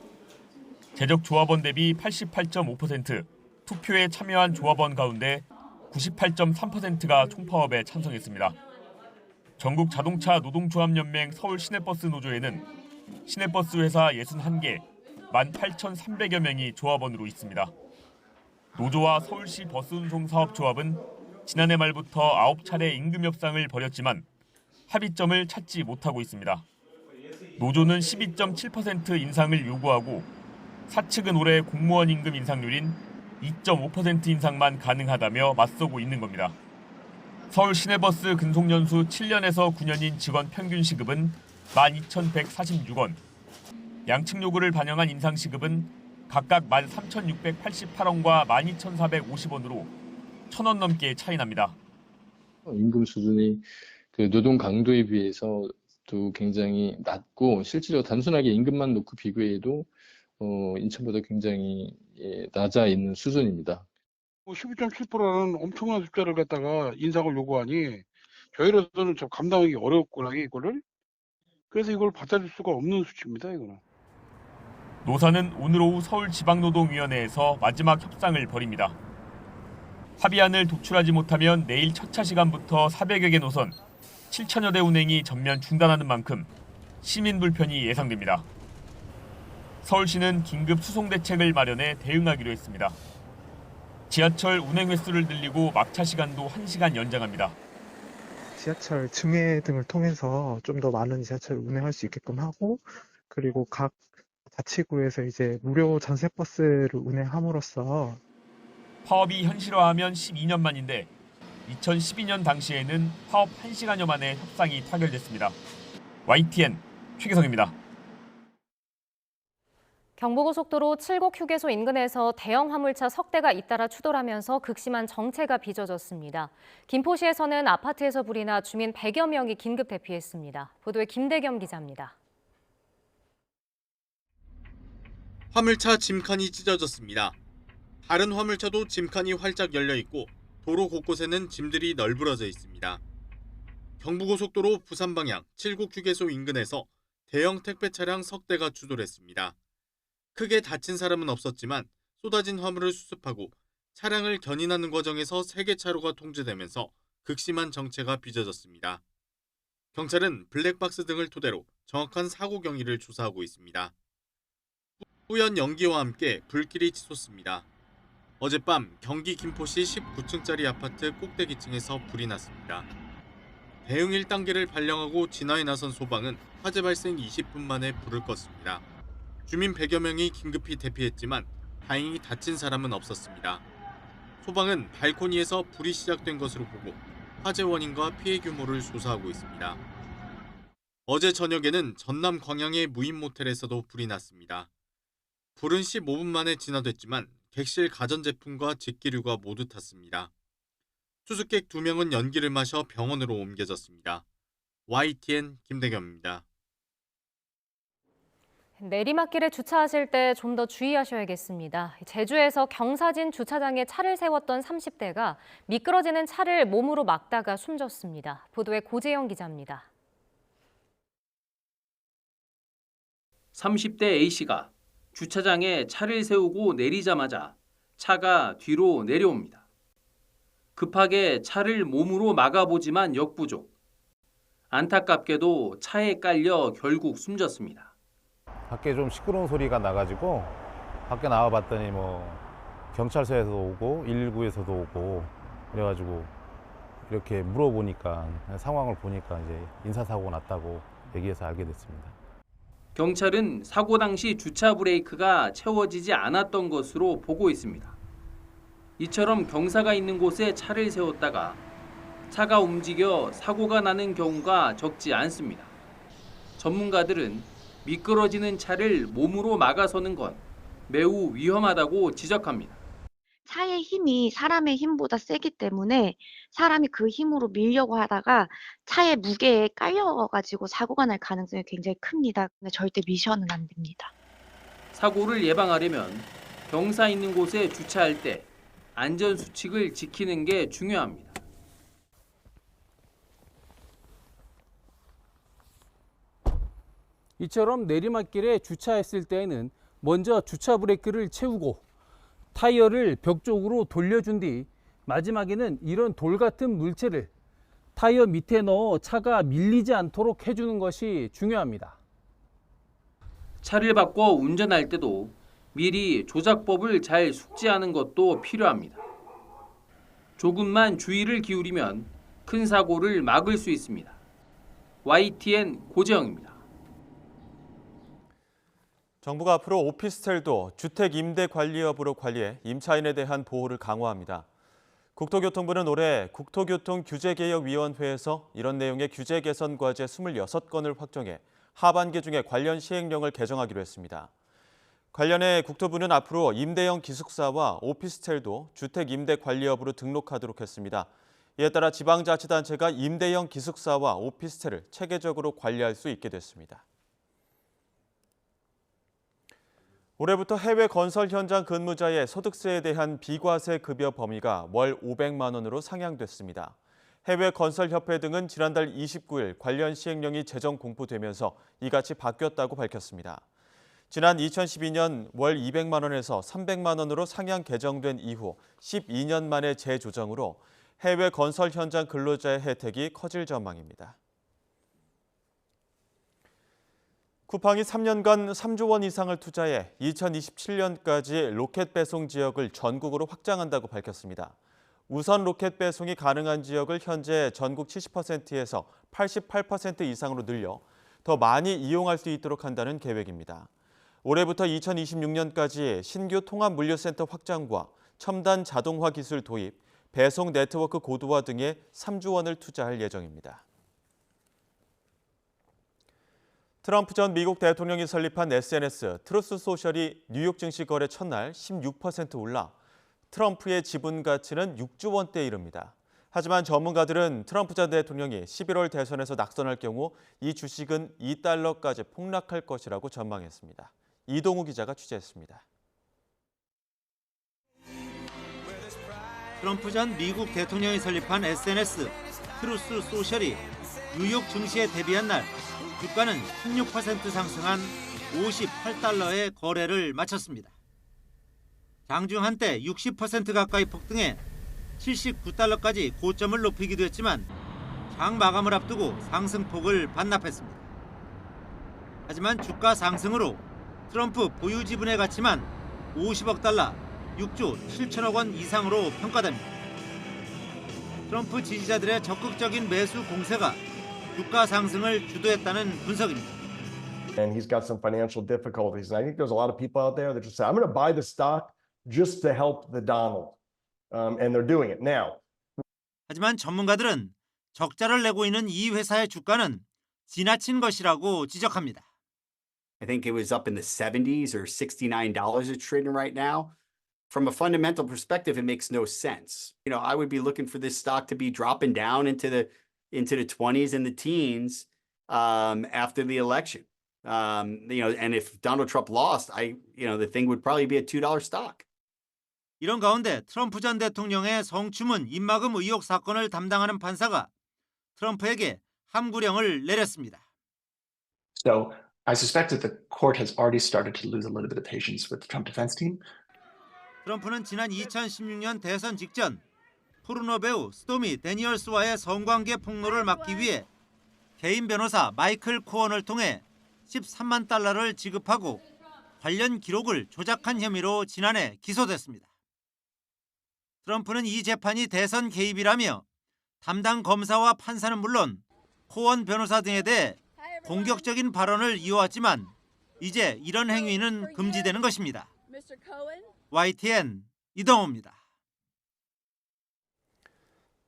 재적 조합원 대비 88.5%, 투표에 참여한 조합원 가운데 98.3%가 총파업에 찬성했습니다. 전국 자동차 노동조합연맹 서울 시내버스 노조에는 시내버스 회사 61개, 18,300여 명이 조합원으로 있습니다. 노조와 서울시 버스운송사업조합은 지난해 말부터 9차례 임금 협상을 벌였지만 합의점을 찾지 못하고 있습니다. 노조는 12.7% 인상을 요구하고 사측은 올해 공무원 임금 인상률인 2.5% 인상만 가능하다며 맞서고 있는 겁니다. 서울 시내버스 근속연수 7년에서 9년인 직원 평균 시급은 12,146원, 양측 요구를 반영한 인상시급은 각각 13,688원과 12,450원으로 1,000원 넘게 차이 납니다. 임금 수준이 그 노동 강도에 비해서도 굉장히 낮고 실제로 단순하게 임금만 놓고 비교해도 인천보다 굉장히 낮아 있는 수준입니다. 12.7%라는 엄청난 숫자를 갖다가 인상을 요구하니 저희로서는 좀 감당하기 어렵구나 이거를. 그래서 이걸 받아줄 수가 없는 수치입니다. 이거는. 노사는 오늘 오후 서울지방노동위원회에서 마지막 협상을 벌입니다. 합의안을 도출하지 못하면 내일 첫 차 시간부터 400여 개 노선 7천여 대 운행이 전면 중단하는 만큼 시민 불편이 예상됩니다. 서울시는 긴급 수송 대책을 마련해 대응하기로 했습니다. 지하철 운행 횟수를 늘리고 막차 시간도 1시간 연장합니다. 지하철 증회 등을 통해서 좀 더 많은 지하철을 운행할 수 있게끔 하고, 그리고 각 자치구에서 이제 무료 전세버스를 운행함으로써 파업이 현실화하면 12년 만인데 2012년 당시에는 파업 1시간여 만에 협상이 타결됐습니다. YTN 최기성입니다. 경부고속도로 칠곡 휴게소 인근에서 대형 화물차 석 대가 잇따라 추돌하면서 극심한 정체가 빚어졌습니다. 김포시에서는 아파트에서 불이 나 주민 100여 명이 긴급 대피했습니다. 보도에 김대겸 기자입니다. 화물차 짐칸이 찢어졌습니다. 다른 화물차도 짐칸이 활짝 열려 있고 도로 곳곳에는 짐들이 널브러져 있습니다. 경부고속도로 부산 방향 칠곡 휴게소 인근에서 대형 택배 차량 석 대가 추돌했습니다. 크게 다친 사람은 없었지만 쏟아진 화물을 수습하고 차량을 견인하는 과정에서 3개 차로가 통제되면서 극심한 정체가 빚어졌습니다. 경찰은 블랙박스 등을 토대로 정확한 사고 경위를 조사하고 있습니다. 뿌연 연기와 함께 불길이 치솟습니다. 어젯밤 경기 김포시 19층짜리 아파트 꼭대기층에서 불이 났습니다. 대응 1단계를 발령하고 진화에 나선 소방은 화재 발생 20분 만에 불을 껐습니다. 주민 100여 명이 긴급히 대피했지만 다행히 다친 사람은 없었습니다. 소방은 발코니에서 불이 시작된 것으로 보고 화재 원인과 피해 규모를 조사하고 있습니다. 어제 저녁에는 전남 광양의 무인 모텔에서도 불이 났습니다. 불은 15분 만에 진화됐지만 객실 가전제품과 직기류가 모두 탔습니다. 투숙객 2명은 연기를 마셔 병원으로 옮겨졌습니다. YTN 김대겸입니다. 내리막길에 주차하실 때 좀 더 주의하셔야겠습니다. 제주에서 경사진 주차장에 차를 세웠던 30대가 미끄러지는 차를 몸으로 막다가 숨졌습니다. 보도에 고재영 기자입니다. 30대 A씨가 주차장에 차를 세우고 내리자마자 차가 뒤로 내려옵니다. 급하게 차를 몸으로 막아보지만 역부족. 안타깝게도 차에 깔려 결국 숨졌습니다. 밖에 좀 시끄러운 소리가 나가지고 밖에 나와봤더니 경찰서에서도 오고 119에서도 오고 그래가지고 이렇게 물어보니까 상황을 보니까 이제 인사사고가 났다고 얘기해서 알게 됐습니다. 경찰은 사고 당시 주차 브레이크가 채워지지 않았던 것으로 보고 있습니다. 이처럼 경사가 있는 곳에 차를 세웠다가 차가 움직여 사고가 나는 경우가 적지 않습니다. 전문가들은 미끄러지는 차를 몸으로 막아서는 건 매우 위험하다고 지적합니다. 차의 힘이 사람의 힘보다 세기 때문에 사람이 그 힘으로 밀려고 하다가 차의 무게에 깔려가지고 사고가 날 가능성이 굉장히 큽니다. 근데 절대 미셔는 안 됩니다. 사고를 예방하려면 경사 있는 곳에 주차할 때 안전수칙을 지키는 게 중요합니다. 이처럼 내리막길에 주차했을 때에는 먼저 주차 브레이크를 채우고 타이어를 벽 쪽으로 돌려준 뒤 마지막에는 이런 돌 같은 물체를 타이어 밑에 넣어 차가 밀리지 않도록 해주는 것이 중요합니다. 차를 바꿔 운전할 때도 미리 조작법을 잘 숙지하는 것도 필요합니다. 조금만 주의를 기울이면 큰 사고를 막을 수 있습니다. YTN 고재영입니다. 정부가 앞으로 오피스텔도 주택임대관리업으로 관리해 임차인에 대한 보호를 강화합니다. 국토교통부는 올해 국토교통규제개혁위원회에서 이런 내용의 규제 개선 과제 26건을 확정해 하반기 중에 관련 시행령을 개정하기로 했습니다. 관련해 국토부는 앞으로 임대형 기숙사와 오피스텔도 주택임대관리업으로 등록하도록 했습니다. 이에 따라 지방자치단체가 임대형 기숙사와 오피스텔을 체계적으로 관리할 수 있게 됐습니다. 올해부터 해외 건설 현장 근무자의 소득세에 대한 비과세 급여 범위가 월 500만 원으로 상향됐습니다. 해외 건설협회 등은 지난달 29일 관련 시행령이 재정 공포되면서 이같이 바뀌었다고 밝혔습니다. 지난 2012년 월 200만 원에서 300만 원으로 상향 개정된 이후 12년 만의 재조정으로 해외 건설 현장 근로자의 혜택이 커질 전망입니다. 쿠팡이 3년간 3조 원 이상을 투자해 2027년까지 로켓 배송 지역을 전국으로 확장한다고 밝혔습니다. 우선 로켓 배송이 가능한 지역을 현재 전국 70%에서 88% 이상으로 늘려 더 많이 이용할 수 있도록 한다는 계획입니다. 올해부터 2026년까지 신규 통합 물류센터 확장과 첨단 자동화 기술 도입, 배송 네트워크 고도화 등에 3조 원을 투자할 예정입니다. 트럼프 전 미국 대통령이 설립한 SNS 트루스 소셜이 뉴욕 증시 거래 첫날 16% 올라 트럼프의 지분 가치는 6조 원대에 이릅니다. 하지만 전문가들은 트럼프 전 대통령이 11월 대선에서 낙선할 경우 이 주식은 $2까지 폭락할 것이라고 전망했습니다. 이동우 기자가 취재했습니다. 트럼프 전 미국 대통령이 설립한 SNS 트루스 소셜이 뉴욕 증시에 데뷔한 날 주가는 16% 상승한 $58에 거래를 마쳤습니다. 장중 한때 60% 가까이 폭등해 $79까지 고점을 높이기도 했지만 장 마감을 앞두고 상승폭을 반납했습니다. 하지만 주가 상승으로 트럼프 보유 지분의 가치만 $50억, 6조 7천억 원 이상으로 평가됩니다. 트럼프 지지자들의 적극적인 매수 공세가 주가 상승을 주도했다는 분석입니다. And he's got some financial difficulties. And I think there's a lot of people out there that just say, I'm going to buy the stock just to help the Donald. And they're doing it now. 하지만 전문가들은 적자를 내고 있는 이 회사의 주가는 지나친 것이라고 지적합니다. I think it was up in the 70s or $69 it's trading right now. From a fundamental perspective, it makes no sense. You know, I would be looking for this stock to be dropping down into the 20s and the teens after the election. You know, and if Donald Trump lost, the thing would probably be a $2 stock. 이런 가운데 트럼프 전 대통령의 성추문 입막음 의혹 사건을 담당하는 판사가 트럼프에게 함구령을 내렸습니다. So I suspect that the court has already started to lose a little bit of patience with the Trump defense team. 트럼프는 지난 2016년 대선 직전 포르노 배우 스토미 데니얼스와의 성관계 폭로를 막기 위해 개인 변호사 마이클 코언을 통해 $13만 지급하고 관련 기록을 조작한 혐의로 지난해 기소됐습니다. 트럼프는 이 재판이 대선 개입이라며 담당 검사와 판사는 물론 코언 변호사 등에 대해 공격적인 발언을 이어왔지만 이제 이런 행위는 금지되는 것입니다. YTN 이동호입니다.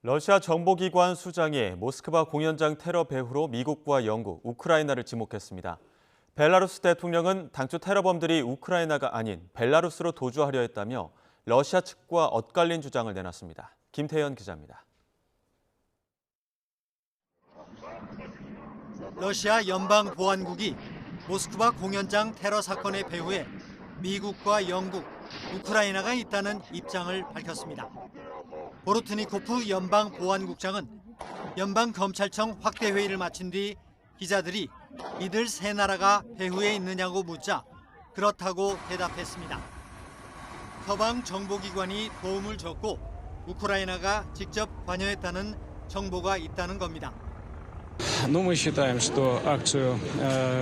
러시아 정보기관 수장이 모스크바 공연장 테러 배후로 미국과 영국, 우크라이나를 지목했습니다. 벨라루스 대통령은 당초 테러범들이 우크라이나가 아닌 벨라루스로 도주하려 했다며 러시아 측과 엇갈린 주장을 내놨습니다. 김태현 기자입니다. 러시아 연방보안국이 모스크바 공연장 테러 사건의 배후에 미국과 영국, 우크라이나가 있다는 입장을 밝혔습니다. 보르트니코프 연방보안국장은 연방검찰청 확대회의를 마친 뒤 기자들이 이들 세 나라가 배후에 있느냐고 묻자 그렇다고 대답했습니다. 서방 정보기관이 도움을 줬고 우크라이나가 직접 관여했다는 정보가 있다는 겁니다. Ну, мы считаем, что акцию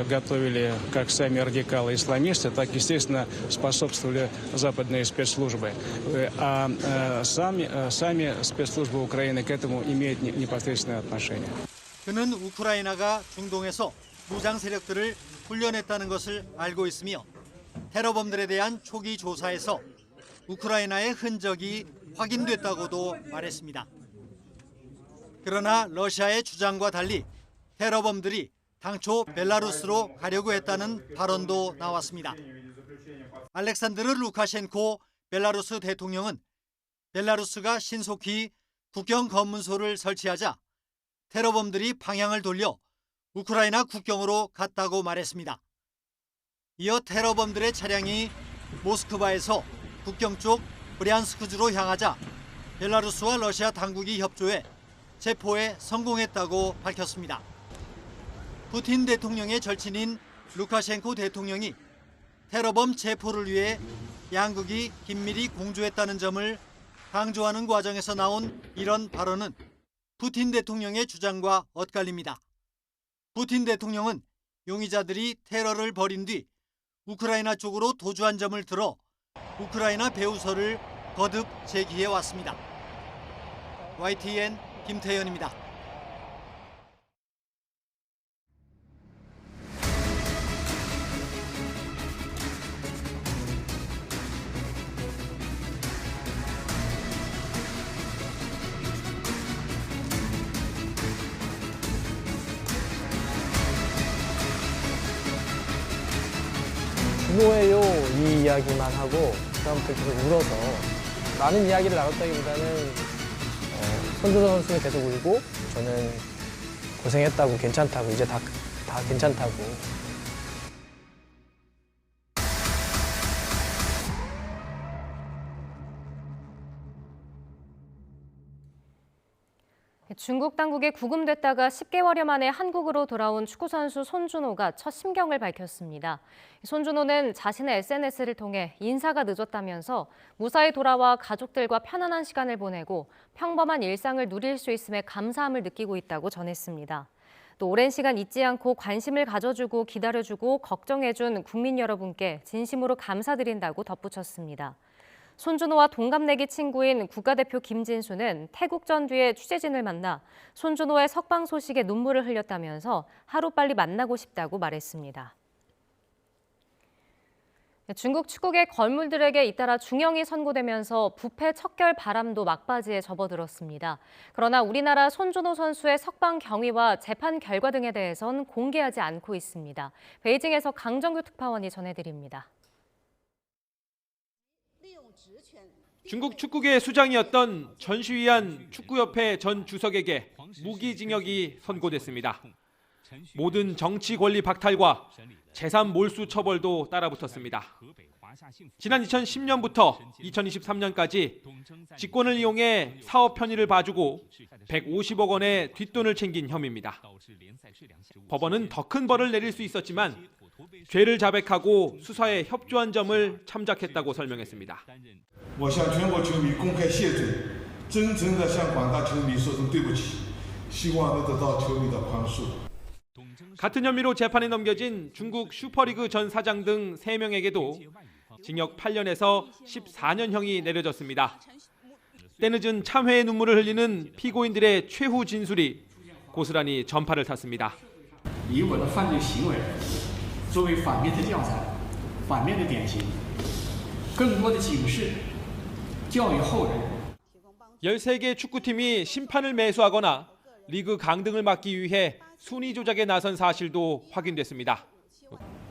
готовили как сами радикалы-исламисты, так, естественно, способствовали западные спецслужбы. А сами спецслужбы Украины к этому имеют непосредственное отношение. 그는 우크라이나가 중동에서 무장 세력들을 훈련했다는 것을 알고 있으며 테러범들에 대한 초기 조사에서 우크라이나의 흔적이 확인됐다고도 말했습니다. 그러나 러시아의 주장과 달리 테러범들이 당초 벨라루스로 가려고 했다는 발언도 나왔습니다. 알렉산드르 루카셴코 벨라루스 대통령은 벨라루스가 신속히 국경 검문소를 설치하자 테러범들이 방향을 돌려 우크라이나 국경으로 갔다고 말했습니다. 이어 테러범들의 차량이 모스크바에서 국경 쪽 브리안스크주로 향하자 벨라루스와 러시아 당국이 협조해 체포에 성공했다고 밝혔습니다. 푸틴 대통령의 절친인 루카셴코 대통령이 테러범 체포를 위해 양국이 긴밀히 공조했다는 점을 강조하는 과정에서 나온 이런 발언은 푸틴 대통령의 주장과 엇갈립니다. 푸틴 대통령은 용의자들이 테러를 벌인 뒤 우크라이나 쪽으로 도주한 점을 들어 우크라이나 배후설을 거듭 제기해 왔습니다. YTN 김태현입니다. 준호해요 이 이야기만 하고 그다음부터 계속 울어서 많은 이야기를 나눴다기보다는 손준호 선수는 계속 울고 저는 고생했다고 괜찮다고 이제 다 괜찮다고. 중국 당국에 구금됐다가 10개월여 만에 한국으로 돌아온 축구선수 손준호가 첫 심경을 밝혔습니다. 손준호는 자신의 SNS를 통해 인사가 늦었다면서 무사히 돌아와 가족들과 편안한 시간을 보내고 평범한 일상을 누릴 수 있음에 감사함을 느끼고 있다고 전했습니다. 또 오랜 시간 잊지 않고 관심을 가져주고 기다려주고 걱정해준 국민 여러분께 진심으로 감사드린다고 덧붙였습니다. 손준호와 동갑내기 친구인 국가대표 김진수는 태국전 뒤에 취재진을 만나 손준호의 석방 소식에 눈물을 흘렸다면서 하루빨리 만나고 싶다고 말했습니다. 중국 축구계 걸물들에게 잇따라 중형이 선고되면서 부패 척결 바람도 막바지에 접어들었습니다. 그러나 우리나라 손준호 선수의 석방 경위와 재판 결과 등에 대해선 공개하지 않고 있습니다. 베이징에서 강정규 특파원이 전해드립니다. 중국 축구계 수장이었던 전시위안 축구협회 전 주석에게 무기징역이 선고됐습니다. 모든 정치 권리 박탈과 재산 몰수 처벌도 따라붙었습니다. 지난 2010년부터 2023년까지 직권을 이용해 사업 편의를 봐주고 150억 원의 뒷돈을 챙긴 혐의입니다. 법원은 더 큰 벌을 내릴 수 있었지만 죄를 자백하고 수사에 협조한 점을 참작했다고 설명했습니다. 我向全国球迷公开谢罪，真诚地向广大球迷说声对不起，希望能得到球迷的宽恕。 같은 혐의로 재판에 넘겨진 중국 슈퍼리그 전 사장 등 3명에게도 징역 8년에서 14년형이 내려졌습니다. 때늦은 참회의 눈물을 흘리는 피고인들의 최후 진술이 고스란히 전파를 탔습니다. 以我的犯罪行为作为反面的教材、反面的典型，更多的警示、教育后人。 13개 축구팀이 심판을 매수하거나 리그 강등을 막기 위해 순위 조작에 나선 사실도 확인됐습니다.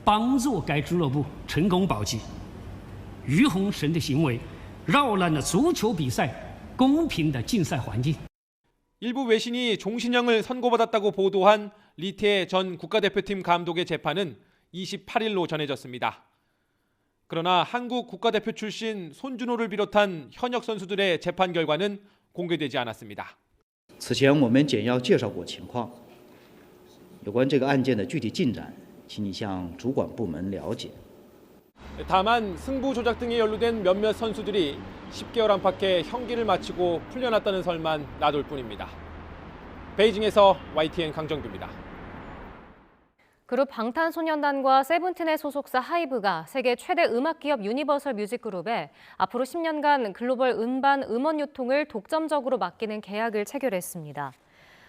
帮助该俱乐部成功保级，于洪神的行为扰乱了足球比赛公平的竞赛环境。 일부 외신이 종신형을 선고받았다고 보도한 리태 전 국가대표팀 감독의 재판은 28일로 전해졌습니다. 그러나 한국 국가대표 출신 손준호를 비롯한 현역 선수들의 재판 결과는 공개되지 않았습니다. 此前我们简要介绍过情况，有关这个案件的具体进展，请你向主管部门了解。 다만 승부 조작 등에 연루된 몇몇 선수들이 10개월 안팎의 형기를 마치고 풀려났다는 설만 나돌 뿐입니다. 베이징에서 YTN 강정규입니다. 그룹 방탄소년단과 세븐틴의 소속사 하이브가 세계 최대 음악 기업 유니버설 뮤직그룹에 앞으로 10년간 글로벌 음반 음원 유통을 독점적으로 맡기는 계약을 체결했습니다.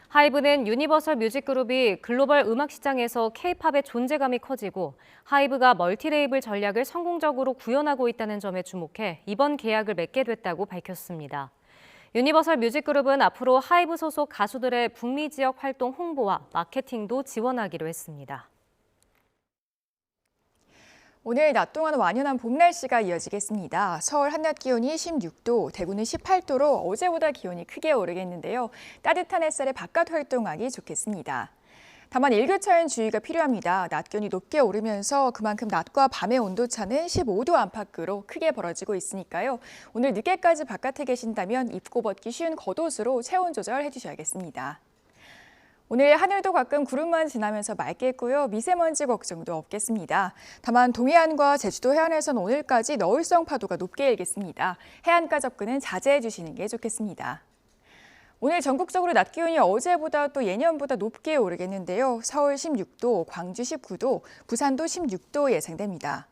하이브는 유니버설 뮤직그룹이 글로벌 음악 시장에서 K-팝의 존재감이 커지고 하이브가 멀티레이블 전략을 성공적으로 구현하고 있다는 점에 주목해 이번 계약을 맺게 됐다고 밝혔습니다. 유니버설 뮤직그룹은 앞으로 하이브 소속 가수들의 북미 지역 활동 홍보와 마케팅도 지원하기로 했습니다. 오늘 낮 동안 완연한 봄 날씨가 이어지겠습니다. 서울 한낮 기온이 16도, 대구는 18도로 어제보다 기온이 크게 오르겠는데요. 따뜻한 햇살에 바깥 활동하기 좋겠습니다. 다만 일교차엔 주의가 필요합니다. 낮 기온이 높게 오르면서 그만큼 낮과 밤의 온도차는 15도 안팎으로 크게 벌어지고 있으니까요. 오늘 늦게까지 바깥에 계신다면 입고 벗기 쉬운 겉옷으로 체온 조절해 주셔야겠습니다. 오늘 하늘도 가끔 구름만 지나면서 맑겠고요. 미세먼지 걱정도 없겠습니다. 다만 동해안과 제주도 해안에선 오늘까지 너울성 파도가 높게 일겠습니다. 해안가 접근은 자제해 주시는 게 좋겠습니다. 오늘 전국적으로 낮 기온이 어제보다 또 예년보다 높게 오르겠는데요. 서울 16도, 광주 19도, 부산도 16도 예상됩니다.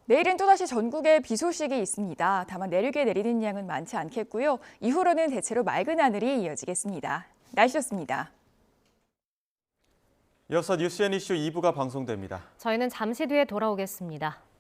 내일은 또다시 전국에 비 소식이 있습니다. 다만 내륙에 내리는 양은 많지 않겠고요. 이후로는 대체로 맑은 하늘이 이어지겠습니다. 날씨였습니다. 이어서 뉴스앤이슈 2부가 방송됩니다. 저희는 잠시 뒤에 돌아오겠습니다.